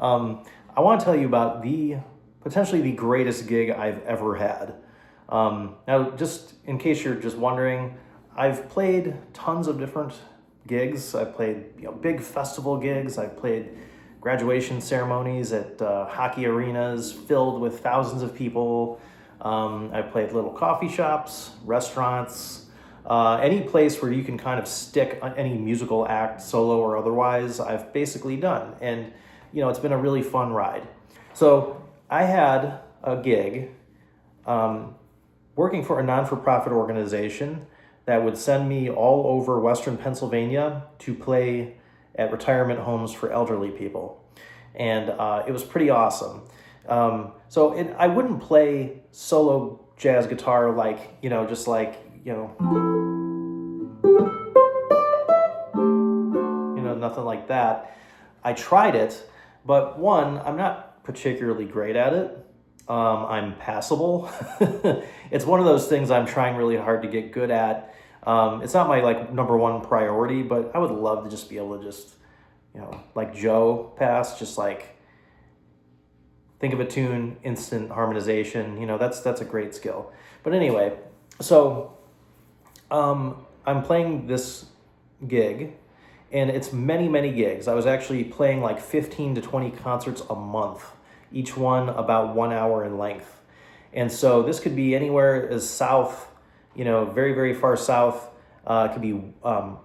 I want to tell you about potentially the greatest gig I've ever had. Now, just in case you're just wondering, I've played tons of different gigs. I've played big festival gigs. I've played graduation ceremonies at hockey arenas filled with thousands of people. I played little coffee shops, restaurants, any place where you can kind of stick any musical act, solo or otherwise, I've basically done. And, it's been a really fun ride. So I had a gig working for a non-for-profit organization that would send me all over Western Pennsylvania to play at retirement homes for elderly people. And it was pretty awesome. I wouldn't play solo jazz guitar like, just like, nothing like that. I tried it, but one, I'm not particularly great at it. I'm passable. It's one of those things I'm trying really hard to get good at. It's not my number one priority, but I would love to just be able to just, like Joe pass, just like think of a tune, instant harmonization. That's a great skill. But anyway, so I'm playing this gig, and it's many, many gigs. I was actually playing like 15 to 20 concerts a month, each one about 1 hour in length. And so this could be anywhere as south, very, very far south. It could be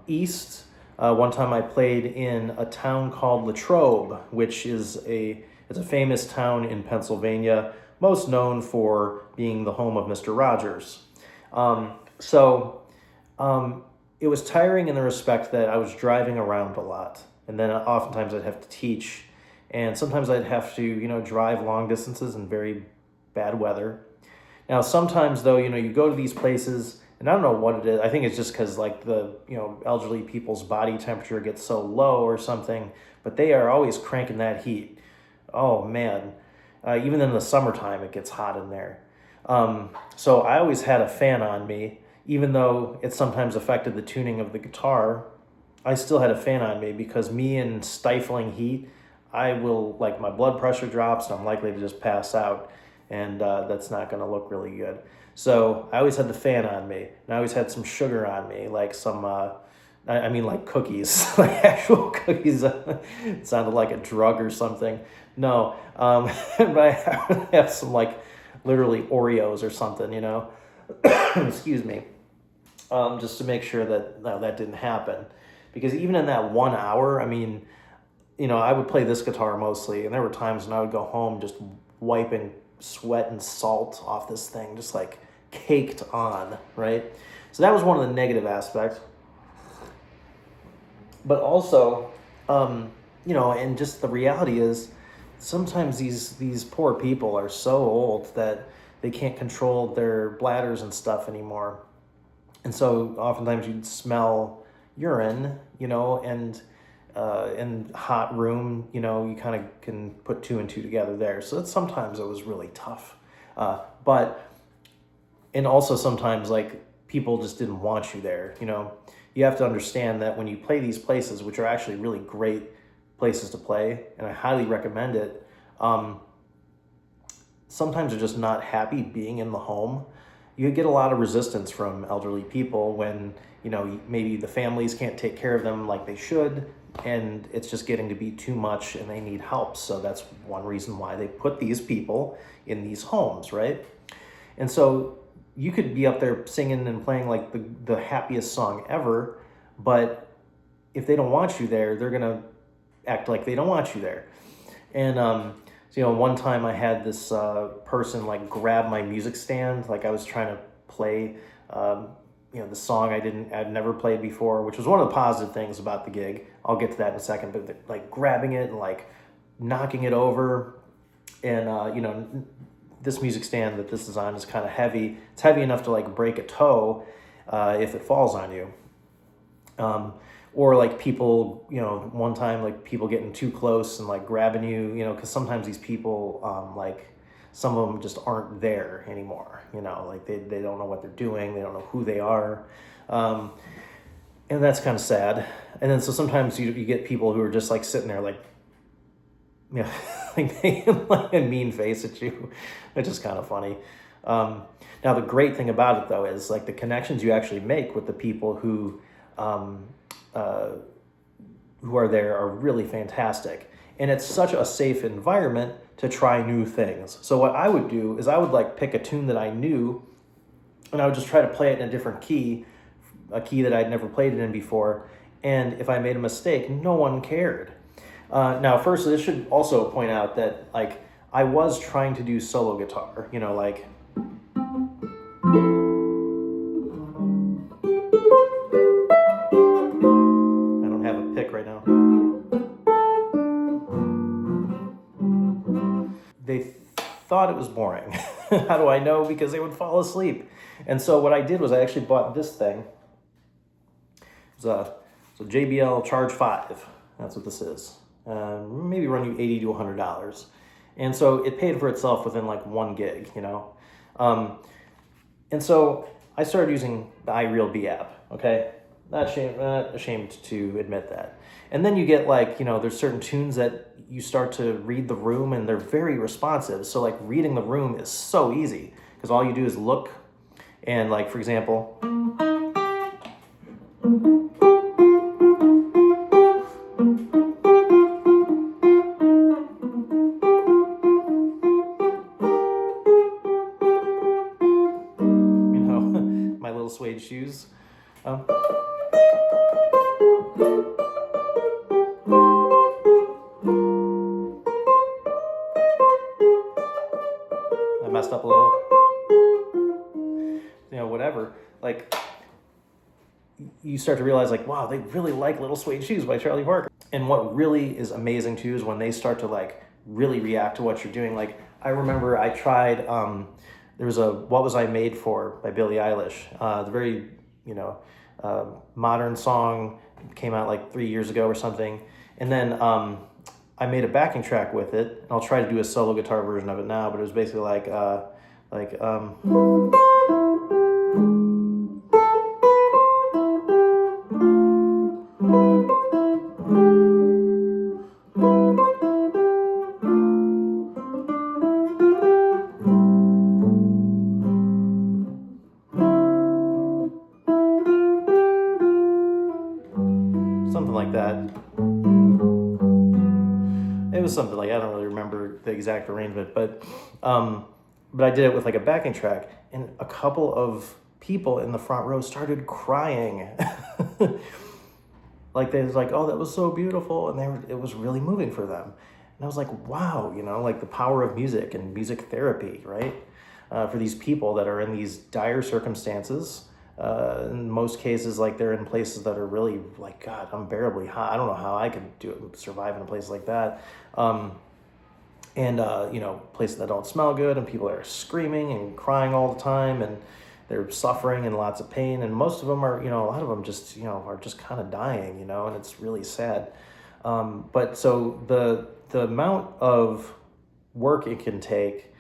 east. One time I played in a town called Latrobe, which is it's a famous town in Pennsylvania, most known for being the home of Mr. Rogers. It was tiring in the respect that I was driving around a lot, and then oftentimes I'd have to teach, and sometimes I'd have to, drive long distances in very bad weather. Now, sometimes though, you go to these places, and I don't know what it is. I think it's just because the elderly people's body temperature gets so low or something, but they are always cranking that heat. Oh man, even in the summertime, it gets hot in there. So I always had a fan on me. Even though it sometimes affected the tuning of the guitar, I still had a fan on me because me in stifling heat, my blood pressure drops and I'm likely to just pass out, and that's not going to look really good. So I always had the fan on me, and I always had some sugar on me, like some, like cookies, like actual cookies. It sounded like a drug or something. No, but I have some literally Oreos or something, excuse me. Just to make sure that that didn't happen. Because even in that 1 hour, I would play this guitar mostly, and there were times when I would go home just wiping sweat and salt off this thing, just caked on, right? So that was one of the negative aspects. But also, and just the reality is, sometimes these poor people are so old that they can't control their bladders and stuff anymore. And so oftentimes you'd smell urine, and in hot room, you kind of can put two and two together there. So sometimes it was really tough. And also sometimes people just didn't want you there. You have to understand that when you play these places, which are actually really great places to play, and I highly recommend it, sometimes they're just not happy being in the home. You get a lot of resistance from elderly people when, maybe the families can't take care of them like they should, and it's just getting to be too much and they need help. So that's one reason why they put these people in these homes, right? And so you could be up there singing and playing the happiest song ever, but if they don't want you there, they're going to act like they don't want you there. And, one time I had this person grab my music stand, I was trying to play, the song I'd never played before, which was one of the positive things about the gig. I'll get to that in a second, but grabbing it and knocking it over, and this music stand that this is on is kind of heavy. It's heavy enough to break a toe if it falls on you. Or people, one time people getting too close and grabbing you, because sometimes these people, some of them just aren't there anymore, they don't know what they're doing, they don't know who they are, and that's kind of sad. And then so sometimes you get people who are just sitting there Yeah, like making like a mean face at you, which is kind of funny. Um, Now the great thing about it though is like the connections you actually make with the people um, uh, who are there are really fantastic, and it's such a safe environment to try new things. So what I would do is I would like pick a tune that I knew, and I would just try to play it in a different key, a key that I'd never played it in before. And if I made a mistake, no one cared. Now, first, this should also point out that like I was trying to do solo guitar, like I don't have a pick right now. They thought it was boring. How do I know? Because they would fall asleep. And so what I did was I actually bought this thing. It's a JBL Charge 5. That's what this is. Maybe run you $80 to $100. And so it paid for itself within like 1 gig. Um, and so I started using the iRealB app, okay? Not ashamed to admit that. And then you get like, there's certain tunes that you start to read the room and they're very responsive. So like reading the room is so easy because all you do is look and like, for example, my little suede shoes. Um, I messed up a little. Whatever. Like, you start to realize, like, wow, they really like Little Suede Shoes by Charlie Parker. And what really is amazing too is when they start to like really react to what you're doing. Like, I remember I tried. There was a "What Was I Made For" by Billie Eilish. The very modern song came out like 3 years ago or something, and then I made a backing track with it. And I'll try to do a solo guitar version of it now, but it was basically like. Something like that. It was something like, I don't really remember the exact arrangement, but I did it with like a backing track, and a couple of people in the front row started crying. Like they was like, "Oh, that was so beautiful," and it was really moving for them. And I was like, "Wow, like the power of music and music therapy, right? For these people that are in these dire circumstances." In most cases, like they're in places that are really like, God, unbearably hot. I don't know how I could survive in a place like that. And places that don't smell good, and people are screaming and crying all the time, and they're suffering and lots of pain, and most of them are, a lot of them just, are just kind of dying, and it's really sad. But so the amount of work it can take,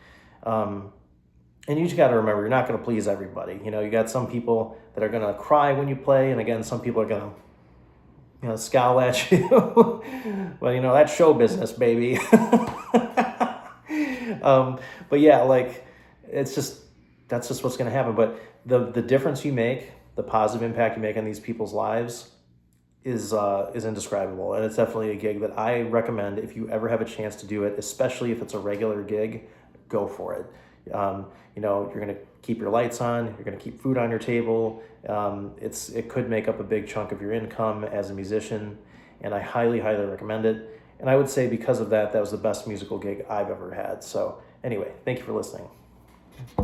and you just got to remember, you're not going to please everybody. You got some people that are going to cry when you play, and again, some people are going to, scowl at you. Well, that's show business, baby. But yeah, like that's just what's going to happen. But the difference you make, the positive impact you make on these people's lives is indescribable. And it's definitely a gig that I recommend if you ever have a chance to do it, especially if it's a regular gig, go for it. You're going to keep your lights on, you're going to keep food on your table. It could make up a big chunk of your income as a musician, and I highly, highly recommend it. And I would say because of that, that was the best musical gig I've ever had. So anyway, thank you for listening.